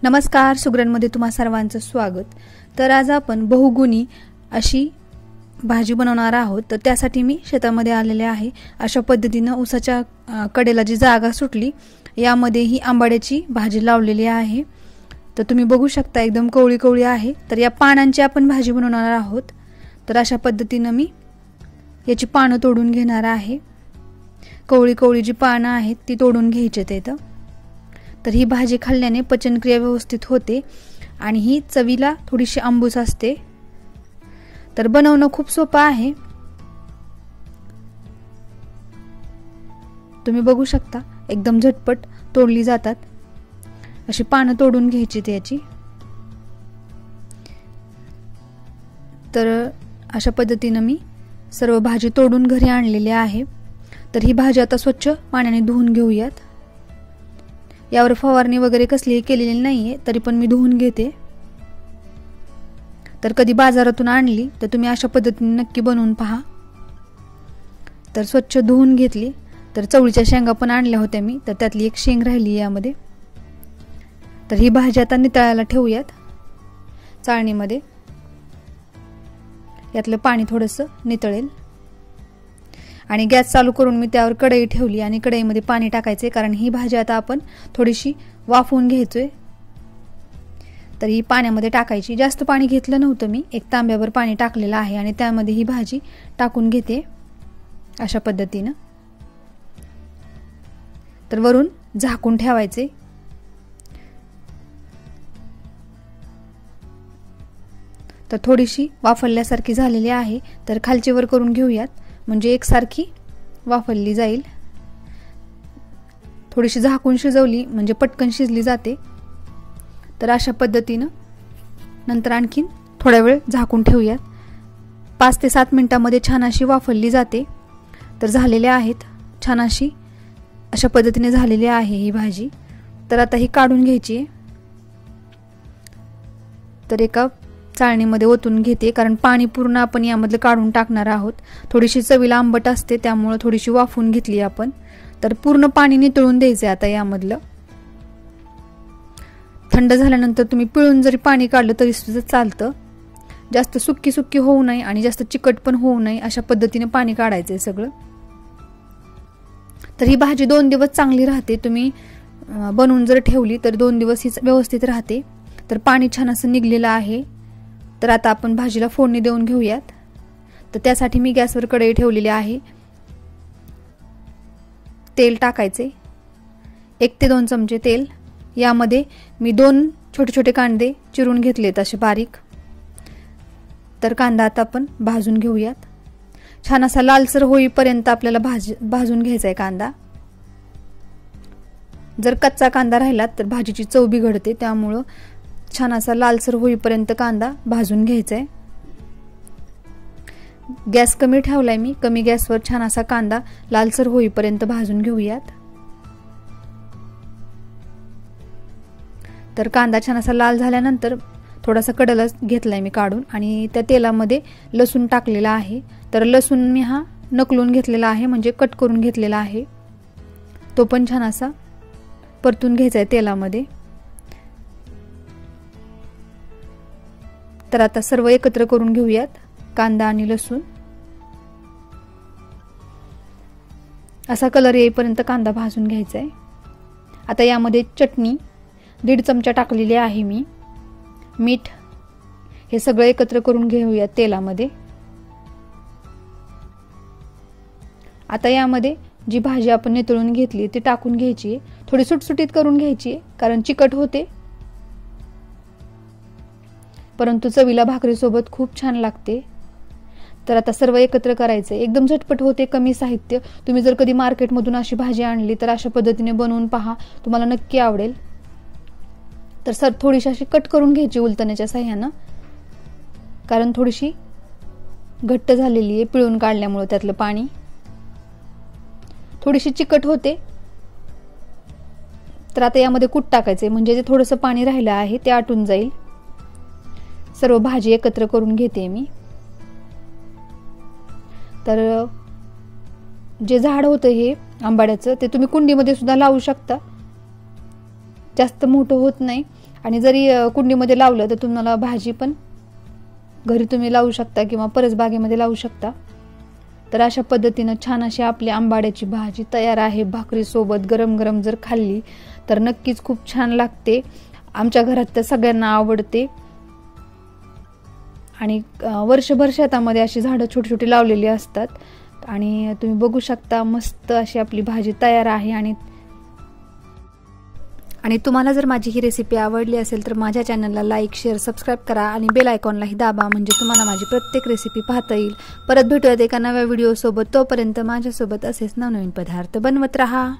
नमस्कार, सुग्रणमध्ये तुम्हा सर्वांचं स्वागत। तर आज आपण बहुगुणी अशी भाजी बनवणार आहोत। तर त्यासाठी मी शेतामध्ये आलेले आहे। अशा पद्धतीने ऊसाच्या कडेला जी जागा सुटली यामध्ये ही आंबाड्याची भाजी लावलेली आहे। तर तुम्ही बघू शकता एकदम कवळी कवळी आहे। तर या पानांची आपण भाजी बनवणार आहोत। तर अशा पद्धतीने मी याची पानं तोडून घेणार आहे। कवळी कवळी जी पानं आहेत ती तोडून घ्यायची आहेत। तर ही भाजी खाल्ल्याने पचनक्रिया व्यवस्थित होते आणि ही चवीला थोडीशी आंबूस असते। तर बनवणं खूप सोपं आहे। तुम्ही बघू शकता एकदम झटपट तोडली जातात। अशी पानं तोडून घ्यायची त्याची। तर अशा पद्धतीने मी सर्व भाजी तोडून घरी आणलेली आहे। तर ही भाजी आता स्वच्छ पाण्याने धुवून घेऊयात। यावर फवारणी वगैरे कसलीही केलेली नाहीये, तरी पण मी धुवून घेते। तर कधी बाजारातून आणली तर तुम्ही अशा पद्धतीने नक्की बनवून पहा। तर स्वच्छ धुवून घेतली। तर चवळीच्या शेंगा पण आणल्या होत्या मी, तर त्यातली एक शेंग राहिली यामध्ये। तर ही भाजी आता नितळायला ठेवूयात चाळणीमध्ये। यातलं पाणी थोडंसं नितळेल आणि गॅस चालू करून मी त्यावर कढई ठेवली आणि कढईमध्ये पाणी टाकायचे, कारण ही भाजी आता आपण थोडीशी वाफवून घ्यायचोय। तर ही पाण्यामध्ये टाकायची। जास्त पाणी घेतलं नव्हतं मी, एक तांब्याभर पाणी टाकलेलं आहे आणि त्यामध्ये ही भाजी टाकून घेते अशा पद्धतीने। तर वरून झाकून ठेवायचे। तर थोडीशी वाफरल्यासारखी झालेली आहे। तर खालची वर करून घेऊयात, म्हणजे एकसारखी वाफरली जाईल। थोडीशी झाकून शिजवली म्हणजे पटकन शिजली जाते। तर अशा पद्धतीने नंतर आणखीन थोडा वेळ झाकून ठेवूयात। 5 ते 7 मिनिटांमध्ये छान अशी वाफरली जाते। तर झालेले आहेत छान अशी अशा पद्धतीने झालेली आहे ही भाजी। तर आता ही काढून घ्यायची आहे। तर एका चाळणीमध्ये ओतून घेते, कारण पाणी पूर्ण आपण यामधलं काढून टाकणार आहोत। थोडीशी चवीला आंबट असते त्यामुळे थोडीशी वाफवून घेतली आपण। तर पूर्ण पाणी नितळून द्यायचे आता यामधलं। थंड झाल्यानंतर तुम्ही पिळून जरी पाणी काढलं तरी सुद्धा चालतं। जास्त सुक्की सुक्की होऊ नये आणि जास्त चिकट पण होऊ नये अशा पद्धतीने पाणी काढायचंय सगळं। तर ही भाजी 2 दिवस चांगली राहते। तुम्ही बनवून जर ठेवली तर 2 दिवस ही व्यवस्थित राहते। तर पाणी छान असं निघलेलं आहे। तर आता आपण भाजीला फोडणी देऊन घेऊयात। तर त्यासाठी मी गॅसवर कढई ठेवलेली आहे। तेल टाकायचे, 1 ते 2 चमचे तेल। यामध्ये मी 2 छोटे छोटे कांदे चिरून घेतलेत असे बारीक। तर कांदा आता आपण भाजून घेऊयात। छान असा लालसर होईपर्यंत आपल्याला भाजून घ्यायचा आहे कांदा। जर कच्चा कांदा राहिला तर भाजीची चव बिघडते, त्यामुळे छान असा लालसर होईपर्यंत कांदा भाजून घ्यायचा आहे। गॅस कमी ठेवलाय मी, कमी गॅसवर छान असा कांदा लालसर होईपर्यंत भाजून घेऊयात। तर कांदा छान असा लाल झाल्यानंतर थोडासा कडेला घेतलाय मी काढून आणि त्या तेलामध्ये लसूण टाकलेला आहे। तर लसूण मी हा नकलून घेतलेला आहे, म्हणजे कट करून घेतलेला आहे। तो पण छान असा परतून घ्यायचा आहे तेलामध्ये। तर आता सर्व एकत्र करून घेऊयात, कांदा आणि लसूण। असा कलर येईपर्यंत कांदा भाजून घ्यायचा आहे। आता यामध्ये चटणी 1.5 चमचा टाकलेली आहे मी, मीठ, हे सगळं एकत्र करून घेऊयात तेलामध्ये। आता यामध्ये जी भाजी आपण नितळून घेतली ती टाकून घ्यायची आहे। थोडी सुटसुटीत करून घ्यायची आहे, कारण चिकट होते, परंतु चवीला भाकरी सोबत खूप छान लागते। तर आता सर्व एकत्र करायचे, एकदम झटपट होते, कमी साहित्य। तुम्ही जर कधी मार्केटमधून अशी भाजी आणली तर अशा पद्धतीने बनवून पहा, तुम्हाला नक्की आवडेल। तर थोडीशी अशी कट करून घ्यायची उलटण्याच्या साह्यानं, कारण थोडीशी घट्ट झालेली आहे पिळून काढल्यामुळे त्यातलं पाणी। थोडीशी चिकट होते। तर आता यामध्ये कूट टाकायचे, म्हणजे जे थोडंसं पाणी राहिलं आहे ते आटून जाईल। सर्व भाजी एकत्र करून घेते मी। तर जे झाड होतं हे आंबाड्याचं, ते तुम्ही कुंडीमध्ये सुद्धा लावू शकता। जास्त मोठं होत नाही आणि जरी कुंडीमध्ये लावलं तर तुम्हाला भाजी पण घरी तुम्ही लावू शकता किंवा परसबागेमध्ये लावू शकता। तर अशा पद्धतीनं छान अशी आपली आंबाड्याची भाजी तयार आहे। भाकरीसोबत गरम गरम जर खाल्ली तर नक्कीच खूप छान लागते। आमच्या घरात तर सगळ्यांना आवडते आणि वर्षभर शेतामध्ये अशी झाडं छोटी छोटी लावलेली असतात आणि तुम्ही बघू शकता मस्त अशी आपली भाजी तयार आहे। आणि तुम्हाला जर माझी ही रेसिपी आवडली असेल तर माझ्या चॅनलला लाईक, शेअर, सबस्क्राईब करा आणि बेल आयकॉनलाही दाबा, म्हणजे तुम्हाला माझी प्रत्येक रेसिपी पाहता येईल। परत भेटूयात एका नव्या व्हिडिओ सोबत, तोपर्यंत माझ्यासोबत असेच नवनवीन पदार्थ बनवत राहा।